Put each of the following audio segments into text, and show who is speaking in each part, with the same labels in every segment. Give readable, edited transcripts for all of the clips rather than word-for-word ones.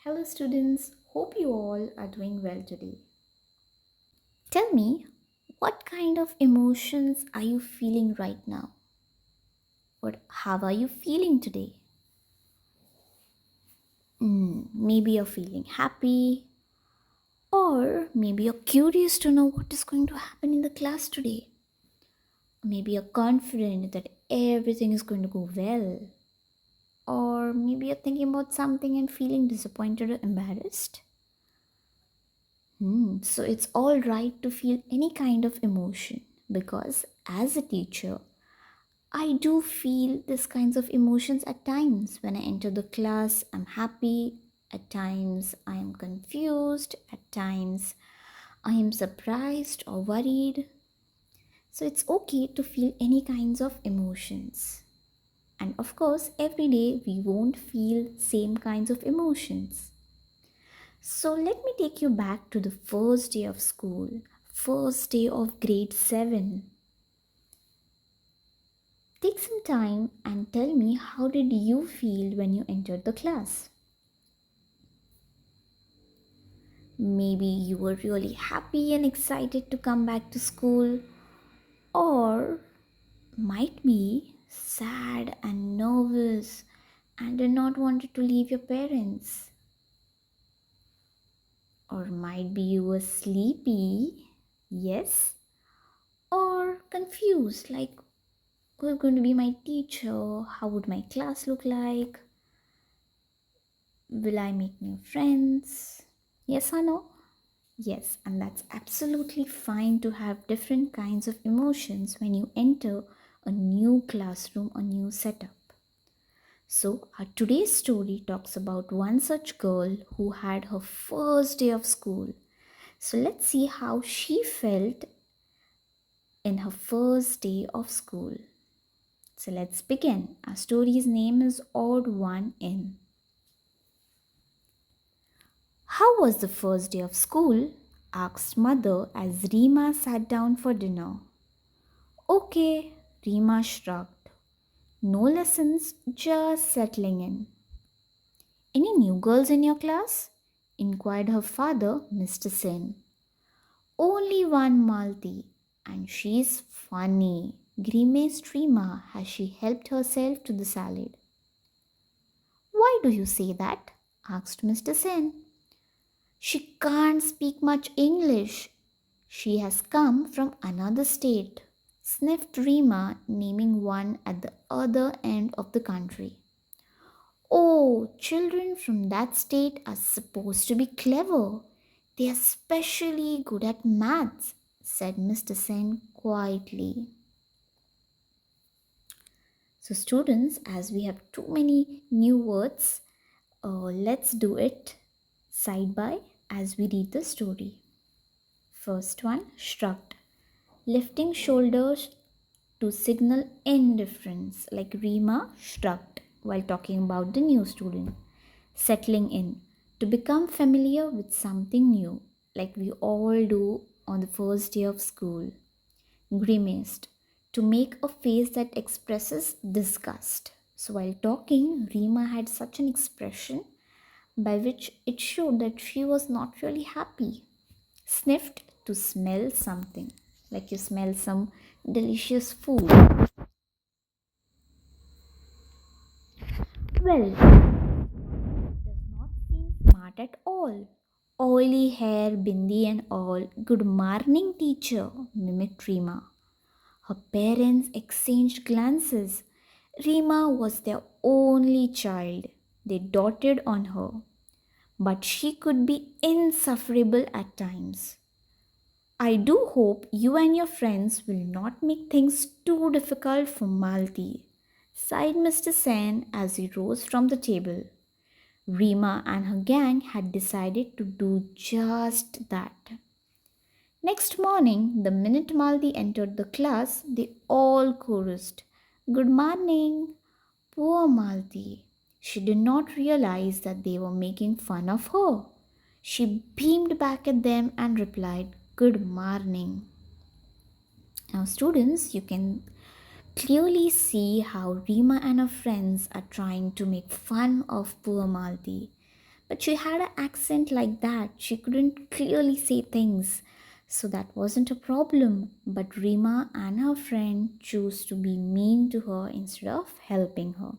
Speaker 1: Hello, students. Hope you all are doing well today. Tell me, what kind of emotions are you feeling right now? How are you feeling today? Maybe you're feeling happy, or maybe you're curious to know what is going to happen in the class today. Maybe you're confident that everything is going to go well, or maybe you're thinking about something and feeling disappointed or embarrassed. So it's all right to feel any kind of emotion because as a teacher, I do feel these kinds of emotions at times. When I enter the class, I'm happy. At times, I am confused. At times, I am surprised or worried. So it's okay to feel any kinds of emotions. And of course, every day we won't feel same kinds of emotions. So let me take you back to the first day of school, first day of grade 7. Take some time and tell me how did you feel when you entered the class? Maybe you were really happy and excited to come back to school, or might be sad and nervous and did not want to leave your parents. Or might be you were sleepy, yes, or confused like who's going to be my teacher? How would my class look like? Will I make new friends? Yes or no? Yes, and that's absolutely fine to have different kinds of emotions when you enter a new classroom or new setup. So, our today's story talks about one such girl who had her first day of school. So, let's see how she felt in her first day of school. So, let's begin. Our story's name is Odd One In. How was the first day of school? Asked mother as Rima sat down for dinner. Okay, Rima shrugged. No lessons, just settling in. Any new girls in your class? Inquired her father, Mr. Sen. Only one Malti, and she's funny, grimaced Rima as she helped herself to the salad. Why do you say that? Asked Mr. Sen. She can't speak much English. She has come from another state, sniffed Rima, naming one at the other end of the country. Oh, children from that state are supposed to be clever. They are especially good at maths, said Mr. Sen quietly. So, students, as we have too many new words, let's do it side by as we read the story. First one, shrugged, lifting shoulders to signal indifference, like Rima shrugged while talking about the new student. Settling in, to become familiar with something new, like we all do on the first day of school. Grimaced, to make a face that expresses disgust. So while talking, Rima had such an expression by which it showed that she was not really happy. Sniffed, to smell something, like you smell some delicious food. Well, does not seem smart at all. Oily hair, bindi and all. Good morning, teacher, mimicked Rima. Her parents exchanged glances. Rima was their only child. They doted on her. But she could be insufferable at times. I do hope you and your friends will not make things too difficult for Malti, sighed Mr. Sen as he rose from the table. Rima and her gang had decided to do just that. Next morning, the minute Malti entered the class, they all chorused, Good morning! Poor Malti. She did not realize that they were making fun of her. She beamed back at them and replied, Good morning. Now, students, you can clearly see how Rima and her friends are trying to make fun of poor Malti But she had an accent like that. She couldn't clearly say things. So that wasn't a problem. But Rima and her friend chose to be mean to her instead of helping her.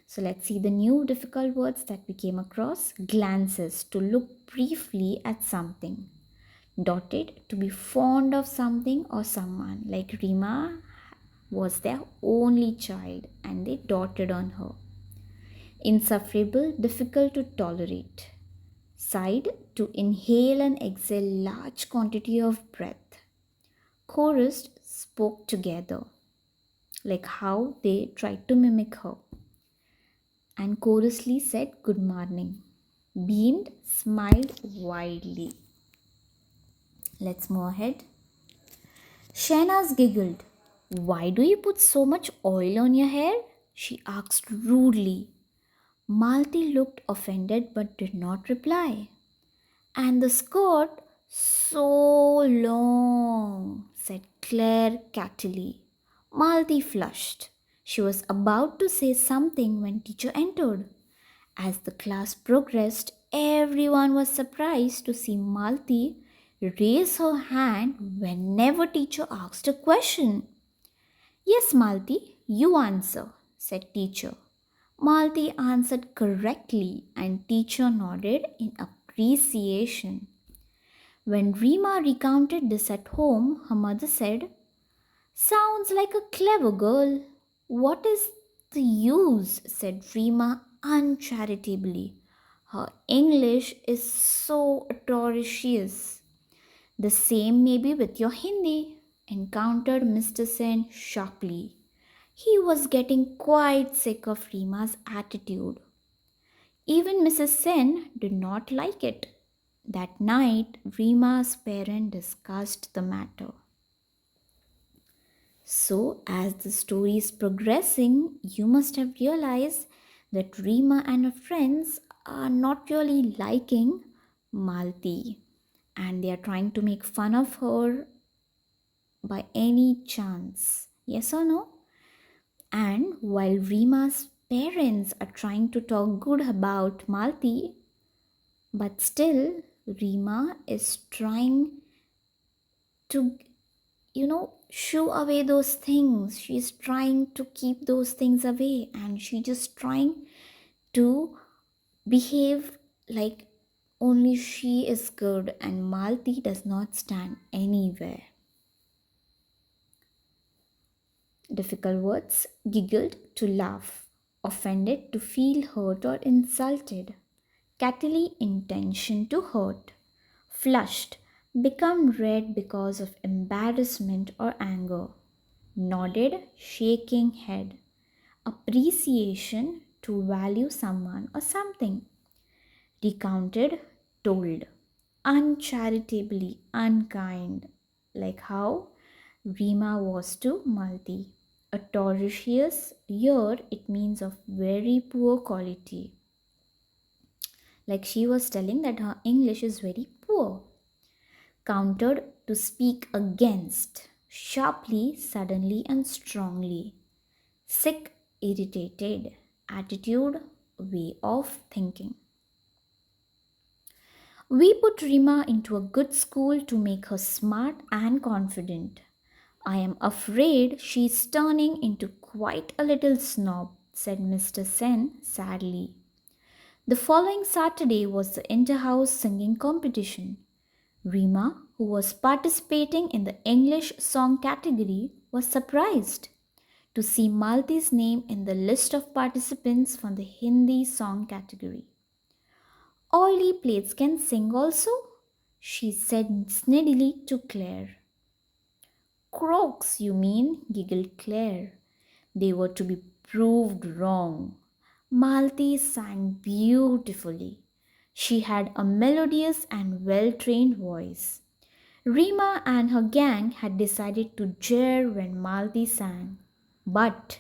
Speaker 1: So let's see the new difficult words that we came across. Glances, to look briefly at something. Dotted, to be fond of something or someone. Like Rima was their only child and they doted on her. Insufferable, difficult to tolerate. Sighed, to inhale and exhale large quantity of breath. Chorused, spoke together, like how they tried to mimic her. And chorously said good morning. Beamed, smiled widely. Let's move ahead. Shahnaz giggled. Why do you put so much oil on your hair? She asked rudely. Malti looked offended but did not reply. And the skirt so long, said Claire catily. Malti flushed. She was about to say something when teacher entered. As the class progressed, everyone was surprised to see Malti raise her hand whenever teacher asked a question. Yes, Malti, you answer, said teacher. Malti answered correctly and teacher nodded in appreciation. When Rima recounted this at home, her mother said, Sounds like a clever girl. What is the use? Said Rima uncharitably. Her English is so atrocious. The same may be with your Hindi, encountered Mr. Sen sharply. He was getting quite sick of Rima's attitude. Even Mrs. Sen did not like it. That night, Rima's parents discussed the matter. So, as the story is progressing, you must have realized that Rima and her friends are not really liking Malti and they are trying to make fun of her by any chance. Yes or no? And while Rima's parents are trying to talk good about Malti, but still Rima is trying to, shoo away those things. She's trying to keep those things away and she's just trying to behave like only she is good and Malti does not stand anywhere. Difficult words. Giggled, to laugh. Offended, to feel hurt or insulted. Catily, intention to hurt. Flushed, become red because of embarrassment or anger. Nodded, shaking head. Appreciation, to value someone or something. Recounted, told. Uncharitably, unkind, like how Rima was to Malti. Atrocious, here it means of very poor quality. Like she was telling that her English is very poor. Countered, to speak against. Sharply, suddenly, and strongly. Sick, irritated. Attitude, way of thinking. We put Rima into a good school to make her smart and confident. I am afraid she's turning into quite a little snob, said Mr. Sen sadly. The following Saturday was the inter-house singing competition. Rima, who was participating in the English song category, was surprised to see Malti's name in the list of participants from the Hindi song category. Oily plates can sing also, she said sneddily to Claire. Croaks, you mean, giggled Claire. They were to be proved wrong. Malti sang beautifully. She had a melodious and well trained voice. Rima and her gang had decided to jeer when Malti sang, but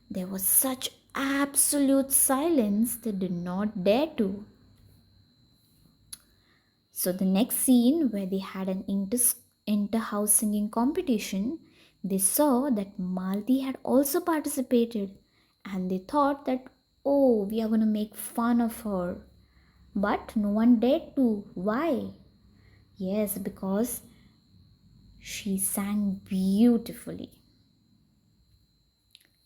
Speaker 1: there was such absolute silence they did not dare to. So the next scene where they had an inter-house singing competition, they saw that Malti had also participated and they thought that, oh, we are going to make fun of her. But no one dared to. Why? Yes, because she sang beautifully.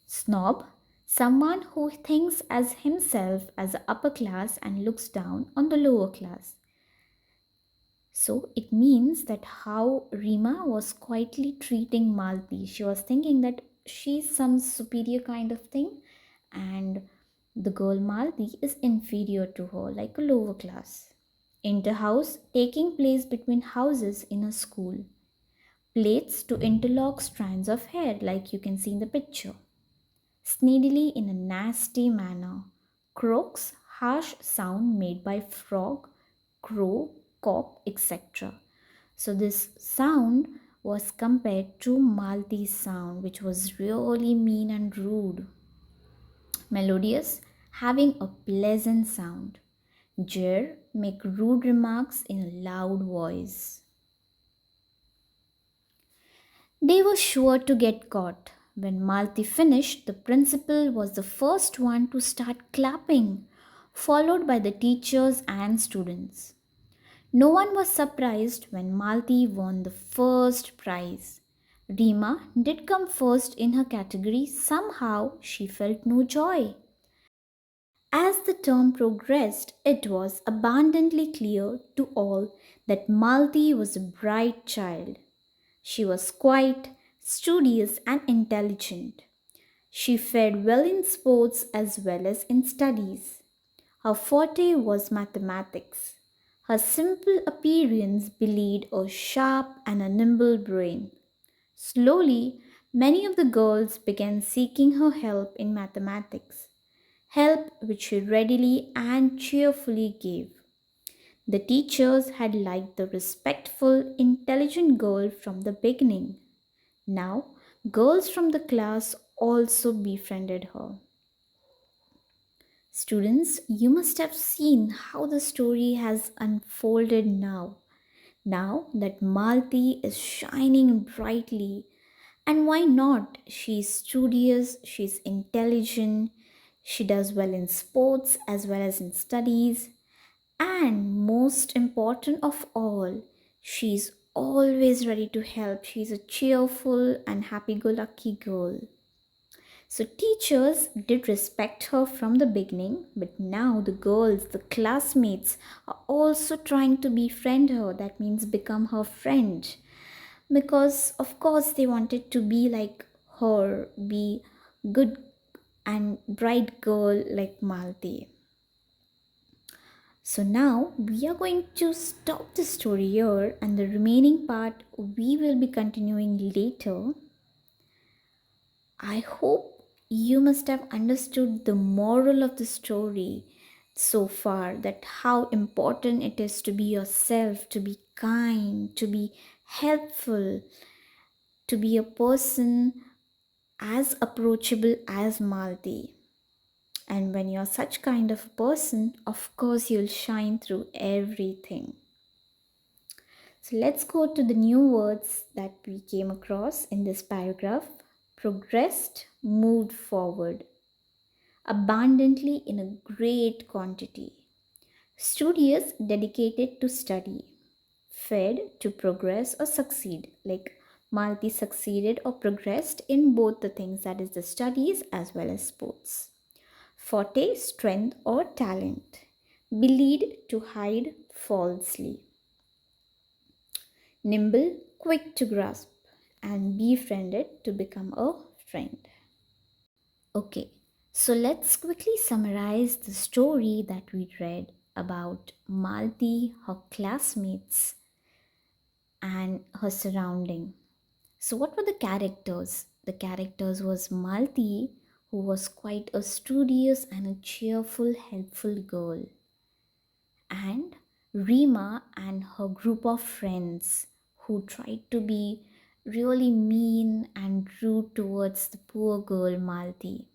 Speaker 1: Snob, someone who thinks as himself as the upper class and looks down on the lower class. So it means that how Rima was quietly treating Malti. She was thinking that she's some superior kind of thing, and the girl Malti is inferior to her, like a lower class. Interhouse taking place between houses in a school. Plates to interlock strands of hair, like you can see in the picture. Sneedily in a nasty manner. Croaks, harsh sound made by frog, crow, cock, etc. So this sound was compared to Malti's sound, which was really mean and rude. Melodious, having a pleasant sound. Jeer, make rude remarks in a loud voice. They were sure to get caught. When Malti finished, the principal was the first one to start clapping, followed by the teachers and students. No one was surprised when Malti won the first prize. Rima did come first in her category, somehow she felt no joy. As the term progressed, it was abundantly clear to all that Malti was a bright child. She was quiet, studious, and intelligent. She fared well in sports as well as in studies. Her forte was mathematics. Her simple appearance belied a sharp and a nimble brain. Slowly, many of the girls began seeking her help in mathematics, help which she readily and cheerfully gave. The teachers had liked the respectful, intelligent girl from the beginning. Now, girls from the class also befriended her. Students, you must have seen how the story has unfolded now. Now that Malti is shining brightly, and why not? She's studious, she's intelligent, she does well in sports as well as in studies, and most important of all, she's always ready to help. She's a cheerful and happy go lucky girl. So, teachers did respect her from the beginning, but now the girls, the classmates, are also trying to befriend her. That means become her friend. Because, of course, they wanted to be like her, be good and bright girl like Malti. So now we are going to stop the story here, and the remaining part we will be continuing later. I hope you must have understood the moral of the story so far, that how important it is to be yourself, to be kind, to be helpful, to be a person as approachable as Malti. And when you're such kind of person, of course you'll shine through everything. So let's go to the new words that we came across in this paragraph. Progressed, moved forward, abundantly in a great quantity. Studious, dedicated to study. Fed, to progress or succeed. Like Malti succeeded or progressed in both the things, that is the studies as well as sports. Forte, strength or talent. Belied, to hide falsely. Nimble, quick to grasp, and befriended, to become a friend. Okay, so let's quickly summarize the story that we read about Malti, her classmates, and her surrounding. So, what were the characters? The characters was Malti, who was quite a studious and a cheerful, helpful girl, and Rima and her group of friends who tried to be really mean and rude towards the poor girl Malti.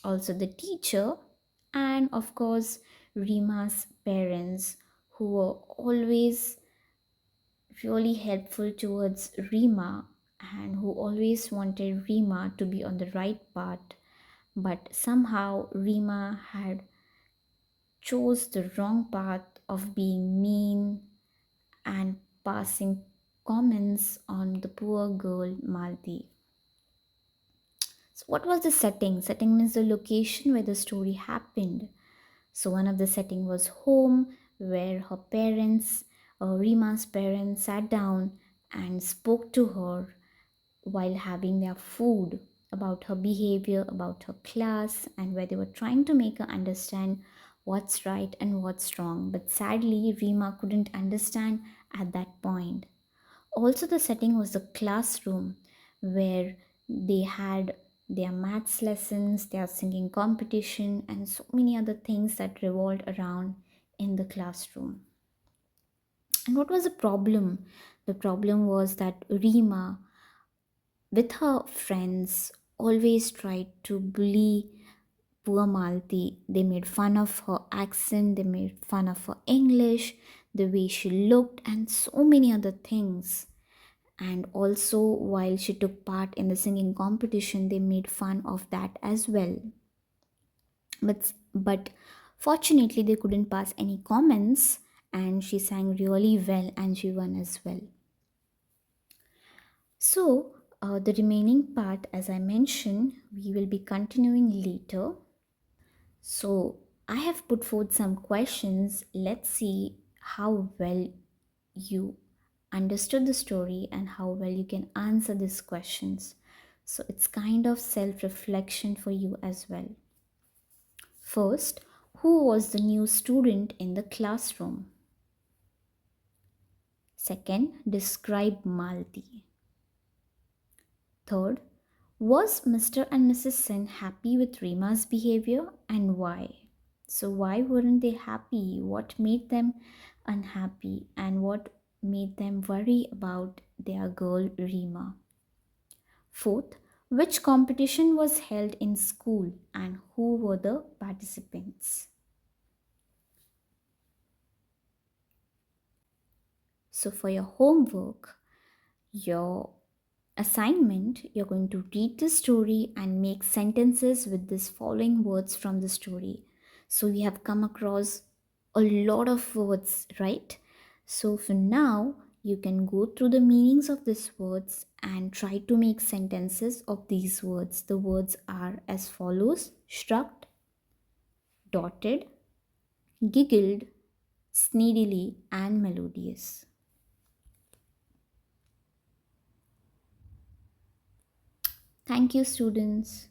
Speaker 1: Also, the teacher, and of course, Rima's parents, who were always really helpful towards Rima and who always wanted Rima to be on the right path, but somehow Rima had chose the wrong path of being mean and passing comments on the poor girl Malti. So, what was the setting? Setting means the location where the story happened. So, one of the setting was home, where her parents, Rima's parents, sat down and spoke to her while having their food about her behavior, about her class, and where they were trying to make her understand what's right and what's wrong. But sadly, Rima couldn't understand at that point. Also, the setting was the classroom where they had their maths lessons, their singing competition, and so many other things that revolved around in the classroom. And what was the problem? The problem was that Rima, with her friends, always tried to bully poor Malti. They made fun of her accent, they made fun of her English, the way she looked, and so many other things. And also, while she took part in the singing competition, they made fun of that as well. But fortunately, they couldn't pass any comments, and she sang really well and she won as well. So, the remaining part, as I mentioned, we will be continuing later. So, I have put forth some questions. Let's see how well you understood the story and how well you can answer these questions. So, it's kind of self reflection for you as well. First, who was the new student in the classroom? Second, describe Malti. Third, was Mr. and Mrs. Sen happy with Rima's behavior and why? So, why weren't they happy? What made them unhappy? And what made them worry about their girl Rima? Fourth, which competition was held in school and who were the participants? So, for your homework, your assignment, you're going to read the story and make sentences with these following words from the story. So we have come across a lot of words, right? So for now, you can go through the meanings of these words and try to make sentences of these words. The words are as follows: shrugged, dotted, giggled, sneedily, and melodious. Thank you, students.